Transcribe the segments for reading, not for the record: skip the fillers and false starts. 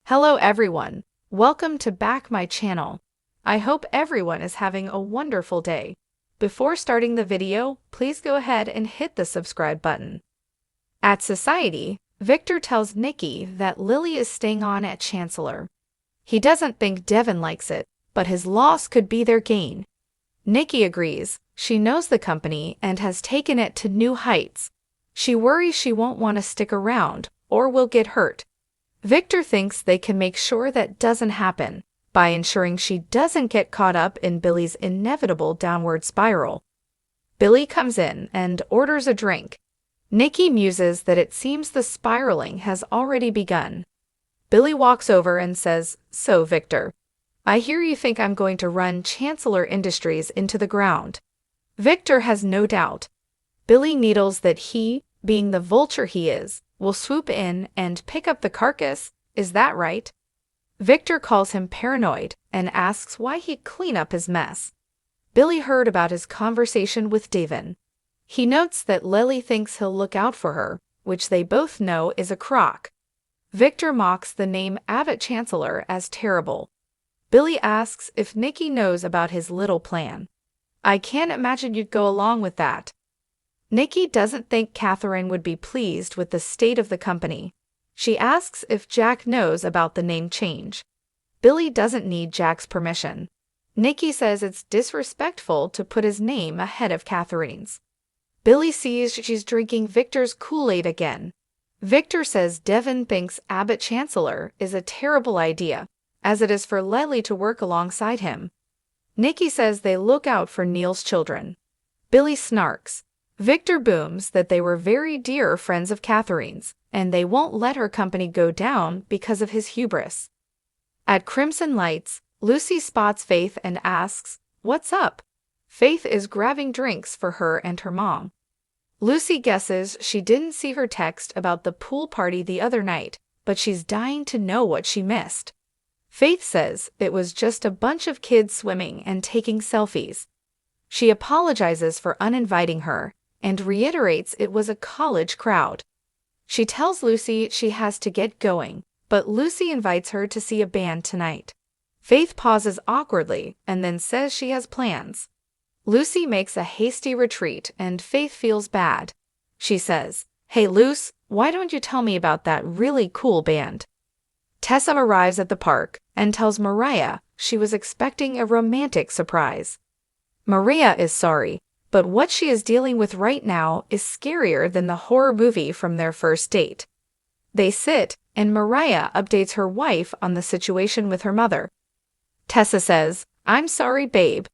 Hello everyone, welcome to back my channel. I hope everyone is having a wonderful day. Before starting the video, please go ahead and hit the subscribe button. At Society, Victor tells Nikki that Lily is staying on at Chancellor. He doesn't think Devin likes it, but his loss could be their gain. Nikki agrees, she knows the company and has taken it to new heights. She worries she won't want to stick around or will get hurt. Victor thinks they can make sure that doesn't happen by ensuring she doesn't get caught up in Billy's inevitable downward spiral. Billy comes in and orders a drink. Nikki muses that it seems the spiraling has already begun. Billy walks over and says, "So, Victor, I hear you think I'm going to run Chancellor Industries into the ground." Victor has no doubt. Billy needles that he, being the vulture he is, will swoop in and pick up the carcass. Is that right? Victor calls him paranoid and asks why he'd clean up his mess. Billy heard about his conversation with Devin. He notes that Lily thinks he'll look out for her, which they both know is a crock. Victor mocks the name Abbott Chancellor as terrible. Billy asks if Nikki knows about his little plan. "I can't imagine you'd go along with that." Nikki doesn't think Catherine would be pleased with the state of the company. She asks if Jack knows about the name change. Billy doesn't need Jack's permission. Nikki says it's disrespectful to put his name ahead of Catherine's. Billy sees she's drinking Victor's Kool-Aid again. Victor says Devin thinks Abbott Chancellor is a terrible idea, as it is for Lily to work alongside him. Nikki says they look out for Neil's children. Billy snarks. Victor booms that they were very dear friends of Catherine's, and they won't let her company go down because of his hubris. At Crimson Lights, Lucy spots Faith and asks, "What's up?" Faith is grabbing drinks for her and her mom. Lucy guesses she didn't see her text about the pool party the other night, but she's dying to know what she missed. Faith says it was just a bunch of kids swimming and taking selfies. She apologizes for uninviting her and reiterates it was a college crowd. She tells Lucy she has to get going, but Lucy invites her to see a band tonight. Faith pauses awkwardly and then says she has plans. Lucy makes a hasty retreat and Faith feels bad. She says, "Hey Luce, why don't you tell me about that really cool band?" Tessa arrives at the park and tells Mariah she was expecting a romantic surprise. Maria is sorry, but what she is dealing with right now is scarier than the horror movie from their first date. They sit, and Mariah updates her wife on the situation with her mother. Tessa says, "I'm sorry, babe."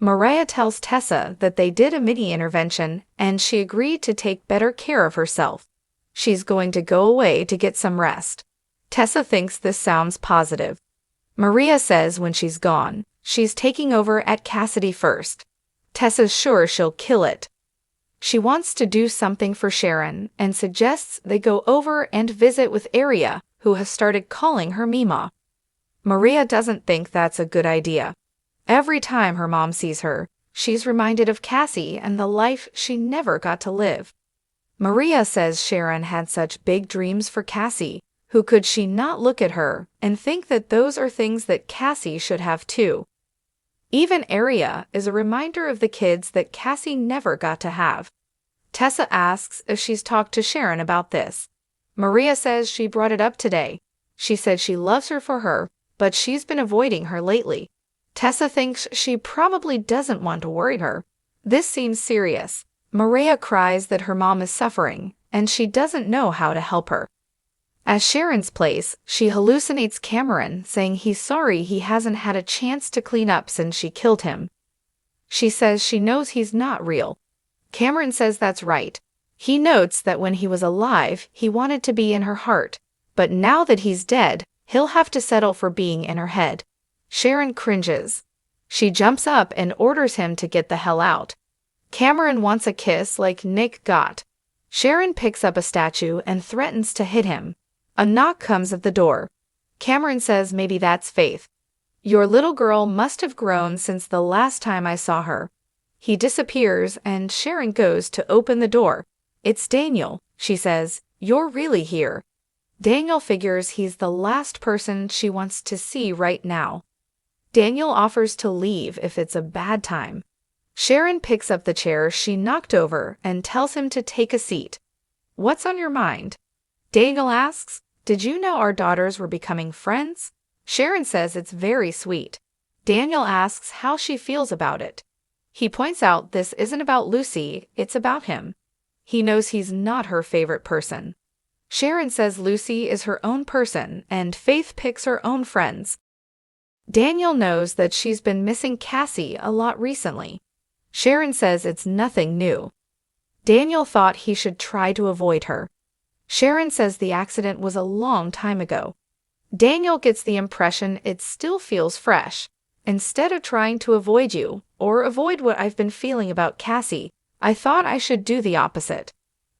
Mariah tells Tessa that they did a mini intervention and she agreed to take better care of herself. She's going to go away to get some rest. Tessa thinks this sounds positive. Maria says when she's gone, she's taking over at Cassidy first. Tessa's sure she'll kill it. She wants to do something for Sharon and suggests they go over and visit with Aria, who has started calling her Mima. Maria doesn't think that's a good idea. Every time her mom sees her, she's reminded of Cassie and the life she never got to live. Maria says Sharon had such big dreams for Cassie. Who could she not look at her and think that those are things that Cassie should have too? Even Aria is a reminder of the kids that Cassie never got to have. Tessa asks if she's talked to Sharon about this. Maria says she brought it up today. She said she loves her for her, but she's been avoiding her lately. Tessa thinks she probably doesn't want to worry her. This seems serious. Maria cries that her mom is suffering, and she doesn't know how to help her. At Sharon's place, she hallucinates Cameron saying he's sorry he hasn't had a chance to clean up since she killed him. She says she knows he's not real. Cameron says that's right. He notes that when he was alive, he wanted to be in her heart, but now that he's dead, he'll have to settle for being in her head. Sharon cringes. She jumps up and orders him to get the hell out. Cameron wants a kiss like Nick got. Sharon picks up a statue and threatens to hit him. A knock comes at the door. Cameron says maybe that's Faith. "Your little girl must have grown since the last time I saw her." He disappears and Sharon goes to open the door. "It's Daniel," she says. "You're really here." Daniel figures he's the last person she wants to see right now. Daniel offers to leave if it's a bad time. Sharon picks up the chair she knocked over and tells him to take a seat. "What's on your mind?" Daniel asks. "Did you know our daughters were becoming friends?" Sharon says it's very sweet. Daniel asks how she feels about it. He points out this isn't about Lucy, it's about him. He knows he's not her favorite person. Sharon says Lucy is her own person and Faith picks her own friends. Daniel knows that she's been missing Cassie a lot recently. Sharon says it's nothing new. Daniel thought he should try to avoid her. Sharon says the accident was a long time ago. Daniel gets the impression it still feels fresh. "Instead of trying to avoid you, or avoid what I've been feeling about Cassie, I thought I should do the opposite."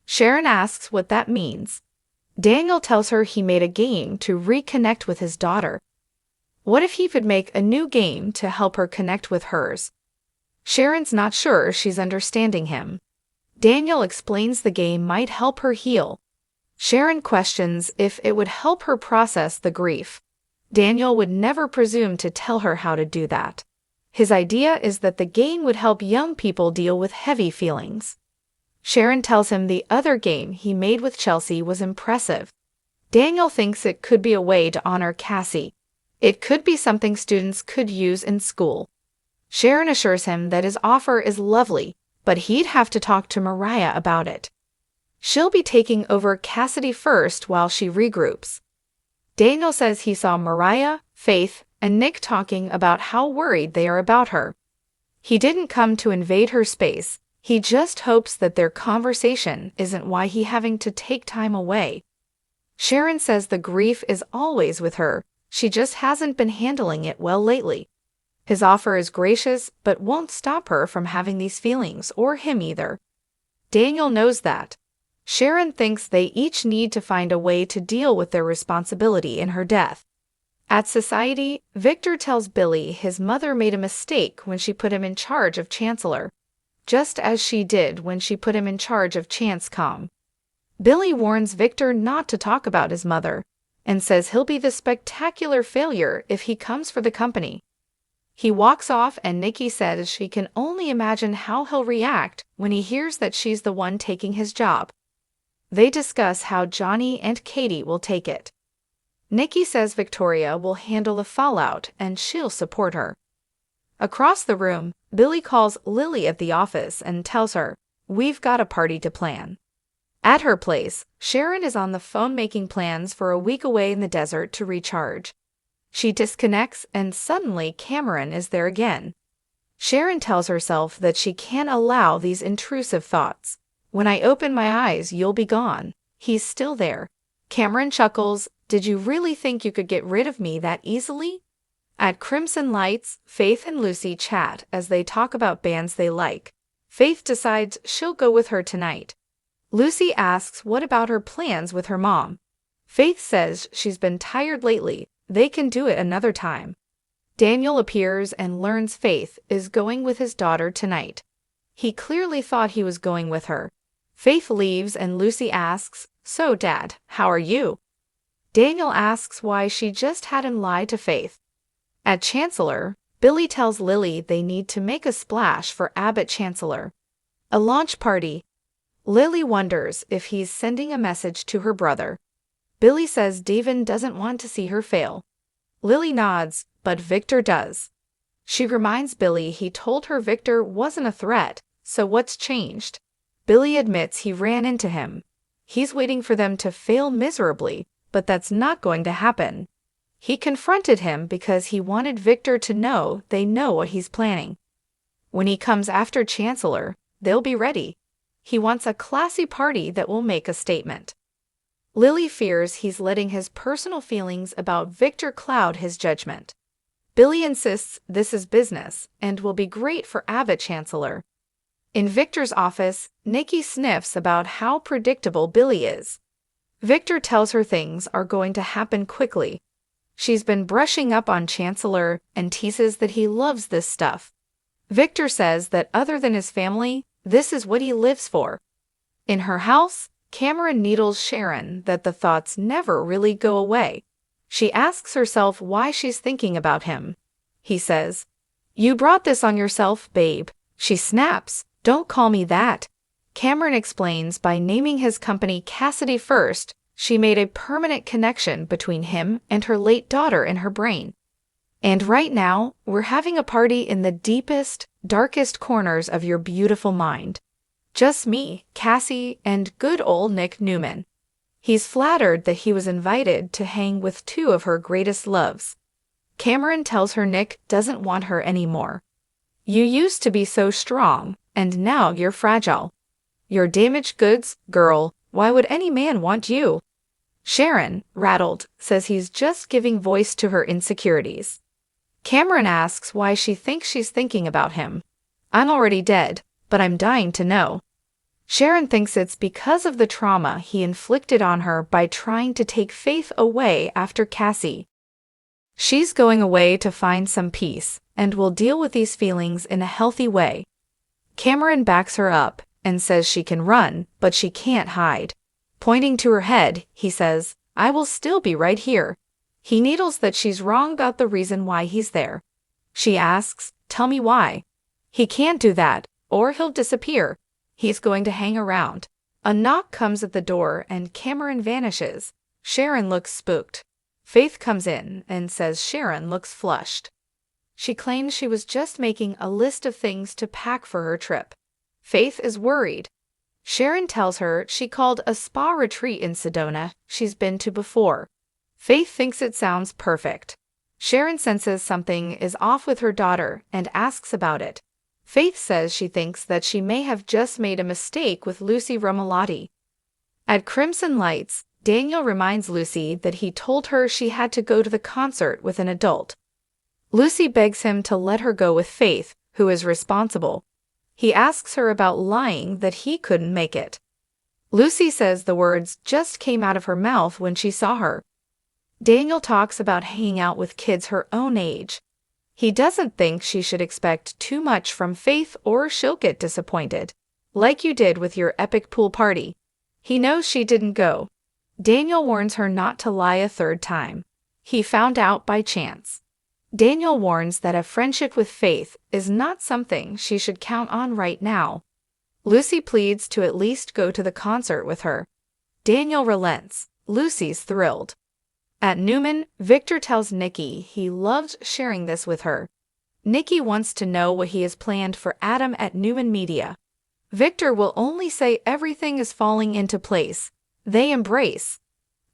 Sharon asks what that means. Daniel tells her he made a game to reconnect with his daughter. What if he could make a new game to help her connect with hers? Sharon's not sure she's understanding him. Daniel explains the game might help her heal. Sharon questions if it would help her process the grief. Daniel would never presume to tell her how to do that. His idea is that the game would help young people deal with heavy feelings. Sharon tells him the other game he made with Chelsea was impressive. Daniel thinks it could be a way to honor Cassie. It could be something students could use in school. Sharon assures him that his offer is lovely, but he'd have to talk to Mariah about it. She'll be taking over Cassidy first while she regroups. Daniel says he saw Mariah, Faith, and Nick talking about how worried they are about her. He didn't come to invade her space, he just hopes that their conversation isn't why he's having to take time away. Sharon says the grief is always with her, she just hasn't been handling it well lately. His offer is gracious but won't stop her from having these feelings, or him either. Daniel knows that. Sharon thinks they each need to find a way to deal with their responsibility in her death. At Society, Victor tells Billy his mother made a mistake when she put him in charge of Chancellor, just as she did when she put him in charge of Chancecom. Billy warns Victor not to talk about his mother, and says he'll be the spectacular failure if he comes for the company. He walks off and Nikki says she can only imagine how he'll react when he hears that she's the one taking his job. They discuss how Johnny and Katie will take it. Nikki says Victoria will handle the fallout and she'll support her. Across the room, Billy calls Lily at the office and tells her, "We've got a party to plan." At her place, Sharon is on the phone making plans for a week away in the desert to recharge. She disconnects and suddenly Cameron is there again. Sharon tells herself that she can't allow these intrusive thoughts. "When I open my eyes, you'll be gone." He's still there. Cameron chuckles, "Did you really think you could get rid of me that easily?" At Crimson Lights, Faith and Lucy chat as they talk about bands they like. Faith decides she'll go with her tonight. Lucy asks what about her plans with her mom. Faith says she's been tired lately, they can do it another time. Daniel appears and learns Faith is going with his daughter tonight. He clearly thought he was going with her. Faith leaves and Lucy asks, "So, Dad, how are you?" Daniel asks why she just had him lie to Faith. At Chancellor, Billy tells Lily they need to make a splash for Abbott Chancellor. A launch party. Lily wonders if he's sending a message to her brother. Billy says David doesn't want to see her fail. Lily nods, but Victor does. She reminds Billy he told her Victor wasn't a threat, so what's changed? Billy admits he ran into him. He's waiting for them to fail miserably, but that's not going to happen. He confronted him because he wanted Victor to know they know what he's planning. When he comes after Chancellor, they'll be ready. He wants a classy party that will make a statement. Lily fears he's letting his personal feelings about Victor cloud his judgment. Billy insists this is business and will be great for Abbott Chancellor. In Victor's office, Nikki sniffs about how predictable Billy is. Victor tells her things are going to happen quickly. She's been brushing up on Chancellor and teases that he loves this stuff. Victor says that other than his family, this is what he lives for. In her house, Cameron needles Sharon that the thoughts never really go away. She asks herself why she's thinking about him. He says, "You brought this on yourself, babe." She snaps, "Don't call me that." Cameron explains by naming his company Cassidy first. She made a permanent connection between him and her late daughter in her brain. "And right now, we're having a party in the deepest, darkest corners of your beautiful mind. Just me, Cassie, and good old Nick Newman." He's flattered that he was invited to hang with two of her greatest loves. Cameron tells her Nick doesn't want her anymore. "You used to be so strong, and now you're fragile. You're damaged goods, girl. Why would any man want you?" Sharon, rattled, says he's just giving voice to her insecurities. Cameron asks why she thinks she's thinking about him. "I'm already dead, but I'm dying to know." Sharon thinks it's because of the trauma he inflicted on her by trying to take Faith away after Cassie. She's going away to find some peace and will deal with these feelings in a healthy way. Cameron backs her up and says she can run, but she can't hide. Pointing to her head, he says, "I will still be right here." He needles that she's wrong about the reason why he's there. She asks, "Tell me why." He can't do that, or he'll disappear. He's going to hang around. A knock comes at the door and Cameron vanishes. Sharon looks spooked. Faith comes in and says Sharon looks flushed. She claims she was just making a list of things to pack for her trip. Faith is worried. Sharon tells her she called a spa retreat in Sedona she's been to before. Faith thinks it sounds perfect. Sharon senses something is off with her daughter and asks about it. Faith says she thinks that she may have just made a mistake with Lucy Romalotti. At Crimson Lights, Daniel reminds Lucy that he told her she had to go to the concert with an adult. Lucy begs him to let her go with Faith, who is responsible. He asks her about lying that he couldn't make it. Lucy says the words just came out of her mouth when she saw her. Daniel talks about hanging out with kids her own age. He doesn't think she should expect too much from Faith or she'll get disappointed. "Like you did with your epic pool party." He knows she didn't go. Daniel warns her not to lie a third time. He found out by chance. Daniel warns that a friendship with Faith is not something she should count on right now. Lucy pleads to at least go to the concert with her. Daniel relents. Lucy's thrilled. At Newman, Victor tells Nikki he loves sharing this with her. Nikki wants to know what he has planned for Adam at Newman Media. Victor will only say everything is falling into place. They embrace.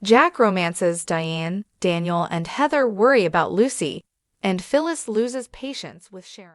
Jack romances Diane, Daniel, and Heather worry about Lucy, and Phyllis loses patience with Sharon.